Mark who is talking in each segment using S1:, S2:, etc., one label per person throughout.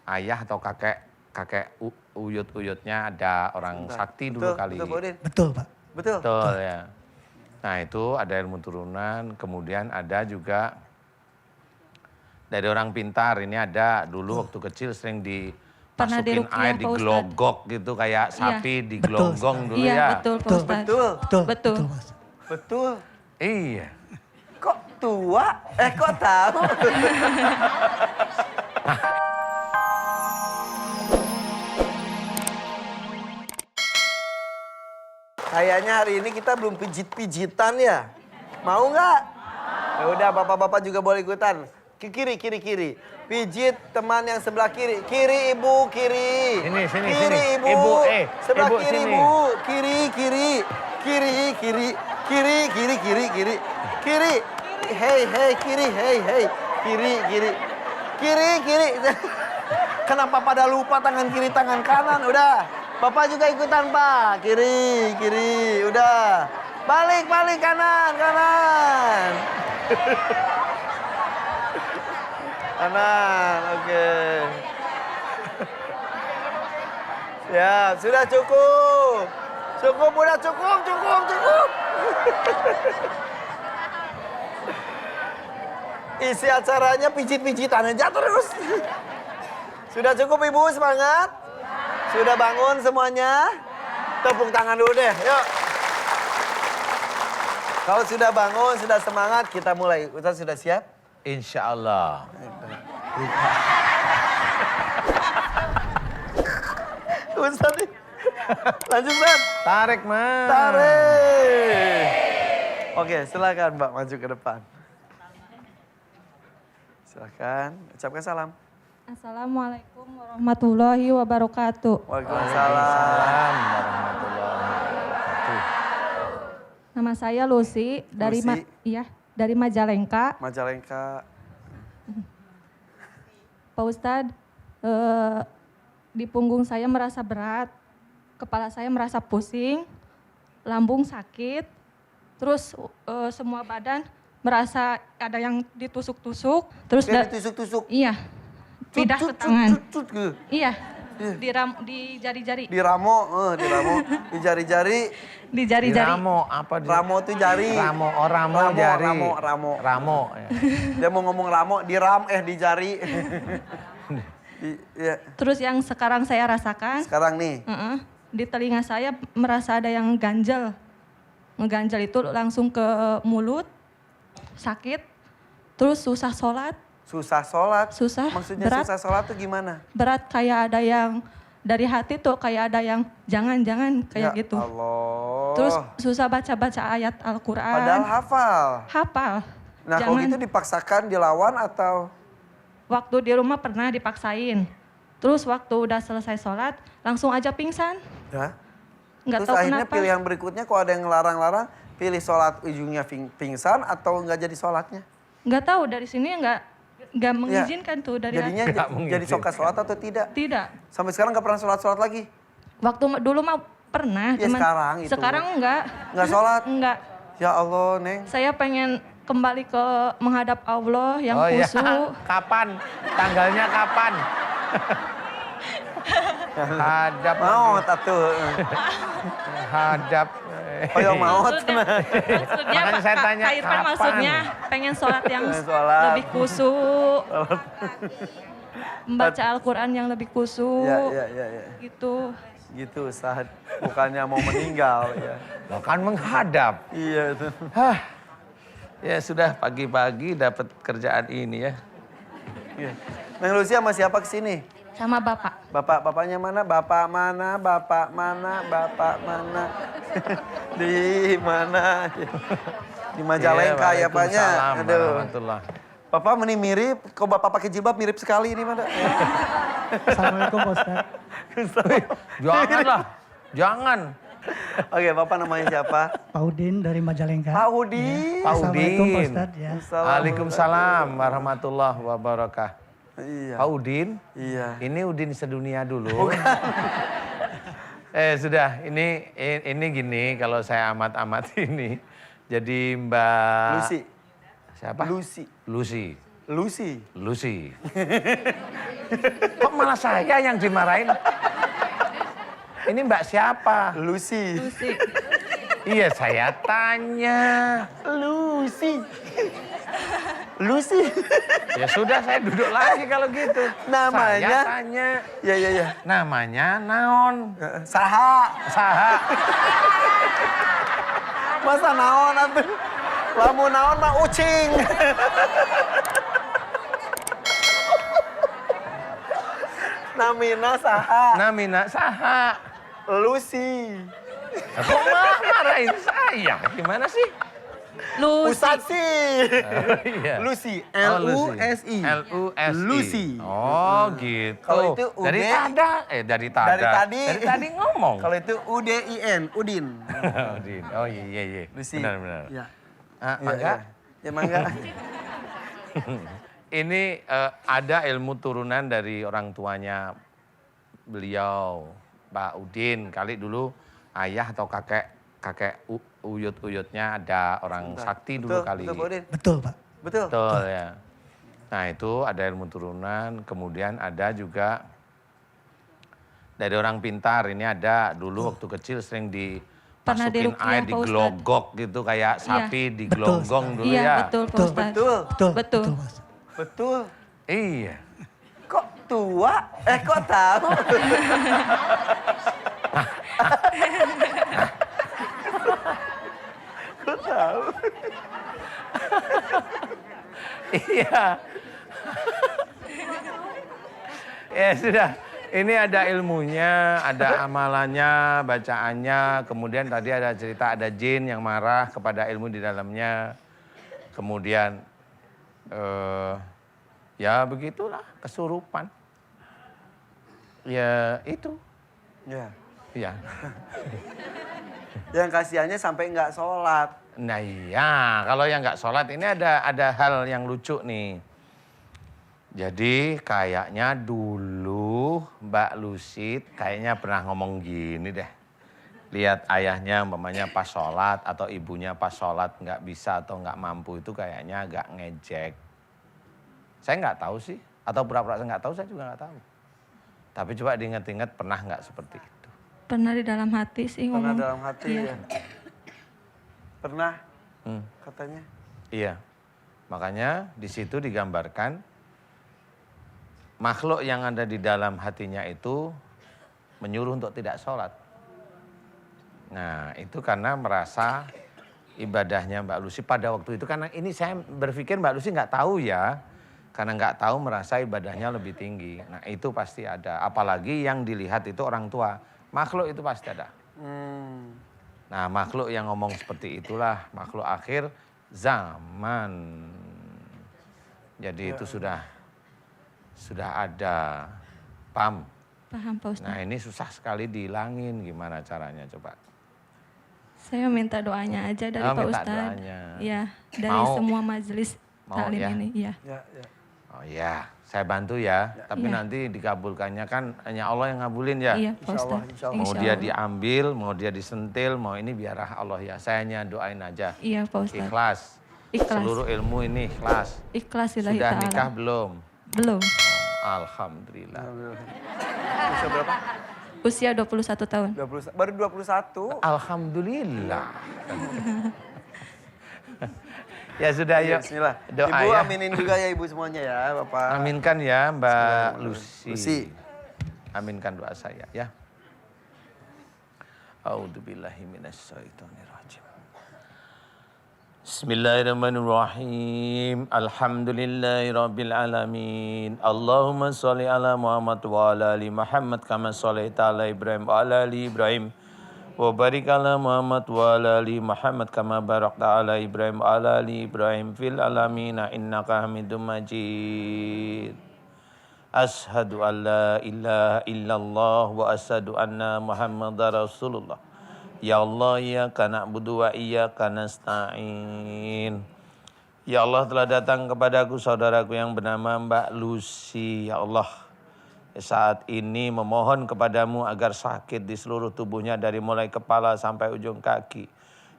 S1: ayah atau kakek uyut-uyutnya ada orang sakti dulu kali.
S2: Betul, Pak Udin?
S3: Betul, Pak.
S2: Betul?
S1: Betul ya. Nah itu ada ilmu turunan, kemudian ada juga dari orang pintar. Ini ada dulu waktu kecil sering
S4: Pernah
S1: dimasukin
S4: diruqyah,
S1: air,
S4: Pak
S1: digelogok gitu kayak sapi digelonggong dulu
S4: Iya,
S1: ya.
S4: betul, Pak
S2: Betul,
S4: Ustadz.
S2: betul.
S3: Betul,
S4: Betul.
S3: betul, Mas.
S2: Betul.
S1: Iya.
S2: Kok tua? Kok tahu? Kayaknya hari ini kita belum pijit-pijitan ya. Mau nggak? Ya udah, bapak-bapak juga boleh ikutan. Ke kiri, kiri, kiri. Pijit teman yang sebelah kiri. Kiri ibu, kiri.
S1: Sini, sini,
S2: Kiri
S1: sini.
S2: ibu.
S1: Ibu,
S2: sebelah
S1: ibu,
S2: kiri
S1: sini.
S2: ibu. Kiri, kiri. Kiri, kiri. Kiri, kiri, kiri, kiri. Kiri. Hei, hei, kiri, hei, hei. Kiri, kiri. Kiri, kiri. Kenapa pada lupa tangan kiri, tangan kanan? Udah. Bapak juga ikutan, Pak. Kiri, kiri. Udah. Balik, balik, kanan, kanan. Kanan, oke. Ya, sudah cukup. Cukup, udah cukup, cukup, cukup. Isi acaranya pijit-pijitan aja terus. Sudah cukup, Ibu, semangat? Sudah bangun semuanya? Tepuk tangan dulu deh, yuk. Kalau sudah bangun, sudah semangat, kita mulai. Ustaz sudah siap?
S1: Insya Allah.
S2: Ustaz nih. Lanjut, Ustaz.
S1: Tarik, Mas.
S2: Tarik. Oke, silakan Mbak maju ke depan. Silakan, ucapkan salam.
S4: Assalamualaikum warahmatullahi wabarakatuh.
S2: Waalaikumsalam.
S1: Salam warahmatullahi wabarakatuh.
S4: Nama saya Lucy dari
S2: Lucy.
S4: dari Majalengka.
S2: Majalengka.
S4: Pak Ustadz, di punggung saya merasa berat, kepala saya merasa pusing, lambung sakit, terus semua badan merasa ada yang ditusuk-tusuk, terus
S2: Kayak ditusuk-tusuk.
S4: iya, pindah ke tangan.
S2: Gitu.
S4: Iya, di jari-jari.
S2: Di ramo, di jari-jari.
S4: Di jari-jari.
S1: Ramo apa dia?
S2: Ramo tuh jari.
S1: Ramo, ramo,
S2: Ramo,
S1: jari.
S2: ramo.
S1: Ramo. Ya.
S2: Dia mau ngomong ramo, di jari. Ya.
S4: Terus yang sekarang saya rasakan,
S2: Sekarang nih.
S4: di telinga saya merasa ada yang ganjel. Ngeganjel itu langsung ke mulut, sakit, terus susah sholat.
S2: Susah sholat.
S4: Susah,
S2: Maksudnya
S4: berat.
S2: susah sholat tuh gimana?
S4: Berat kayak ada yang, dari hati tuh kayak ada yang jangan kayak
S2: Ya
S4: gitu.
S2: Allah.
S4: Terus susah baca-baca ayat Al-Quran.
S2: Padahal hafal.
S4: Hafal.
S2: Nah kalau gitu dipaksakan dilawan atau?
S4: Waktu di rumah pernah dipaksain. Terus waktu udah selesai sholat, langsung aja pingsan.
S2: Ya.
S4: Nggak
S2: Terus
S4: tahu
S2: akhirnya
S4: kenapa.
S2: pilihan berikutnya kalau ada yang ngelarang-larang, pilih sholat ujungnya pingsan atau nggak jadi sholatnya?
S4: Nggak tahu dari sini nggak mengizinkan tuh dari
S2: Jadinya
S1: Nggak
S2: jadi
S1: mengizinkan.
S2: sokat sholat atau tidak?
S4: Tidak.
S2: Sampai sekarang nggak pernah sholat lagi?
S4: Waktu dulu mah pernah.
S2: Ya, sekarang itu.
S4: Sekarang enggak.
S2: Nggak sholat?
S4: Enggak.
S2: Ya Allah, Neng.
S4: Saya pengen kembali ke menghadap Allah yang
S1: Oh iya,
S4: khusyuk.
S1: kapan? Tanggalnya kapan? Hadap.
S2: Mau tatuh.
S1: Hadap.
S2: Oh yang mau.
S4: Maksudnya
S1: Makanya saya tanya,
S4: Kak Irfan
S1: kapan?
S4: maksudnya pengen sholat yang
S2: Pengen sholat.
S4: lebih khusyuk. Membaca Al-Quran yang lebih khusyuk.
S2: Ya.
S4: Gitu.
S2: Gitu Ustaz. Bukannya mau meninggal ya.
S1: Loh kan menghadap.
S2: Iya itu.
S1: Hah. Ya sudah pagi-pagi dapat kerjaan ini ya.
S2: Iya. Neng Lucy sama siapa kesini?
S4: Sama Bapak.
S2: Bapaknya mana? Bapak mana? Bapak mana? Bapak mana? Di mana? Di Majalengka ya Paknya.
S1: Waalaikumsalam
S2: Aduh.
S1: warahmatullah.
S2: Bapak ini mirip, kok Bapak pakai jilbab mirip sekali ini mana?
S3: Assalamualaikum Pak Ustadz.
S1: Janganlah, jangan.
S2: Oke, Bapak namanya siapa?
S3: Pak Udin dari Majalengka.
S2: Pak Udin.
S1: Pak
S3: Assalamualaikum Pak
S1: Udin.
S3: Ustadz ya.
S1: Waalaikumsalam warahmatullahi wabarakatuh.
S2: Iya.
S1: Pak Udin,
S2: Iya.
S1: ini Udin sedunia dulu. Sudah, ini gini kalau saya amat-amat ini. Jadi Mbak...
S2: Lucy.
S1: Siapa?
S2: Lucy.
S1: Lucy.
S2: Lucy.
S1: Lucy. Kok malah saya yang dimarahin? Ini Mbak siapa?
S2: Lucy.
S4: Lucy.
S1: Iya saya tanya.
S2: Lucy. Lucy.
S1: Ya sudah saya duduk lagi kalau gitu.
S2: Namanya?
S1: Saya tanya.
S2: Ya.
S1: Namanya naon?
S2: Saha.
S1: Saha.
S2: Masa naon atuh? Lamun naon mah ucing. Namina saha.
S1: Namina saha.
S2: Lucy.
S1: Kok malah marahin saya? Gimana sih?
S4: Lucy.
S2: Pusat sih.
S1: Iya.
S2: Lucy.
S1: Oh,
S2: L-U-S-I.
S1: L-U-S-I.
S2: Lucy.
S1: Oh gitu.
S2: Kalau itu
S1: dari
S2: UD.
S1: tada. Dari tada.
S2: Dari tadi.
S1: Dari tadi ngomong.
S2: Kalau itu U-D-I-N. Udin.
S1: Udin. Oh iya.
S2: Lucy.
S1: Benar.
S2: Ya.
S1: Mangga.
S2: Ya mangga.
S1: Ini ada ilmu turunan dari orang tuanya beliau, Pak Udin. Kali dulu ayah atau kakek uyut-uyutnya ada orang sakti dulu kali.
S2: Betul, Pak Udin.
S3: Betul, Pak.
S2: Betul.
S1: Betul ya. Nah itu ada ilmu turunan, kemudian ada juga dari orang pintar. Ini ada dulu waktu kecil sering
S4: Pernah
S1: dimasukin
S4: diruqyah,
S1: air,
S4: Pak
S1: digelogok gitu kayak sapi digelonggong dulu
S4: Iya
S1: ya.
S4: betul Pak
S3: Betul.
S4: Ustadz.
S2: Betul.
S4: Betul.
S3: Mas.
S2: Betul.
S1: Iya.
S2: Kok tua? Kok tahu? Kok tahu?
S1: Iya. Ya sudah, ini ada ilmunya, ada amalannya, bacaannya, kemudian tadi ada cerita ada jin yang marah kepada ilmu di dalamnya. Kemudian ya begitulah kesurupan. Ya itu.
S2: Ya.
S1: Ya.
S2: Yang kasihannya sampai nggak sholat.
S1: Nah iya, kalau yang nggak sholat ini ada hal yang lucu nih. Jadi kayaknya dulu Mbak Lucy kayaknya pernah ngomong gini deh. Lihat ayahnya umpamanya pas sholat atau ibunya pas sholat nggak bisa atau nggak mampu itu kayaknya agak ngejek. Saya nggak tahu sih, atau pura-pura saya nggak tahu, saya juga nggak tahu. Tapi coba diingat-ingat pernah nggak seperti itu?
S4: Pernah di dalam hati sih
S2: Pernah
S4: ngomong.
S2: dalam hati
S4: Iya.
S2: ya. Pernah
S1: Hmm.
S2: katanya.
S1: Iya, makanya di situ digambarkan makhluk yang ada di dalam hatinya itu menyuruh untuk tidak sholat. Nah itu karena merasa ibadahnya Mbak Lucy pada waktu itu, karena ini saya berpikir Mbak Lucy nggak tahu ya, karena nggak tahu merasa ibadahnya lebih tinggi. Nah itu pasti ada, apalagi yang dilihat itu orang tua, makhluk itu pasti ada. Nah makhluk yang ngomong seperti itulah makhluk akhir zaman. Jadi itu sudah ada. Paham?
S4: Paham Pak Ustadz.
S1: Nah ini susah sekali dihilangin, gimana caranya coba?
S4: Saya minta doanya aja dari
S1: Oh,
S4: Pak
S1: minta
S4: Ustadz.
S1: doanya.
S4: Iya, dari
S1: Mau?
S4: semua majelis
S1: Mau
S4: taklim
S1: ya?
S4: ini. Iya.
S2: Ya.
S1: Oh ya, saya bantu ya. Tapi
S4: Iya.
S1: nanti dikabulkannya kan hanya Allah yang ngabulin ya.
S4: Iya Pak
S2: Insya Allah,
S4: Ustadz.
S2: insya Allah.
S1: Mau
S4: Insya
S1: dia
S4: Allah.
S1: diambil, mau dia disentil, mau ini biar Allah ya. Saya hanya doain aja.
S4: Iya Pak Ustadz.
S1: Ikhlas.
S4: Ikhlas.
S1: Seluruh ilmu ini ikhlas.
S4: Ikhlas lillahi
S1: Sudah
S4: ta'ala.
S1: nikah belum?
S4: Belum.
S1: Alhamdulillah.
S2: Usia berapa?
S4: Usia 21 tahun.
S2: 20, baru 21.
S1: Alhamdulillah. Ya sudah yuk.
S2: Bismillah.
S1: Doa
S2: Ibu
S1: ya.
S2: aminin juga ya ibu semuanya ya Bapak.
S1: Aminkan ya Mbak Lucy.
S2: Lucy.
S1: Aminkan doa saya ya. A'udzubillahi minasyaitonirrajim. Bismillahirrahmanirrahim. Alhamdulillahirabbil alamin. Allahumma shalli ala Muhammad wa ala ali Muhammad kama shallaita ala Ibrahim wa ala ali Ibrahim. Wa barik ala Muhammad wa ala ali Muhammad kama barakta ala Ibrahim wa ala ali Ibrahim fil alamin innaka Hamidum Majid. Ashhadu an la ilaha illallah wa asyhadu anna Muhammadar Rasulullah. Ya Allah, iyyaka na'budu wa iyyaka nasta'in. Ya Allah, telah datang kepadaku saudaraku yang bernama Mbak Lucy. Ya Allah, saat ini memohon kepadamu agar sakit di seluruh tubuhnya dari mulai kepala sampai ujung kaki.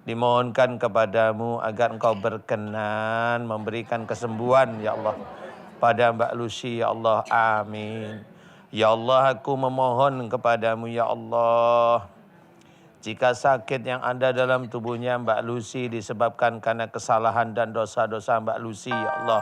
S1: Dimohonkan kepadamu agar engkau berkenan memberikan kesembuhan ya Allah. pada Mbak Lucy ya Allah, amin. Ya Allah, aku memohon kepadamu ya Allah, jika sakit yang ada dalam tubuhnya Mbak Lucy disebabkan karena kesalahan dan dosa-dosa Mbak Lucy ya Allah,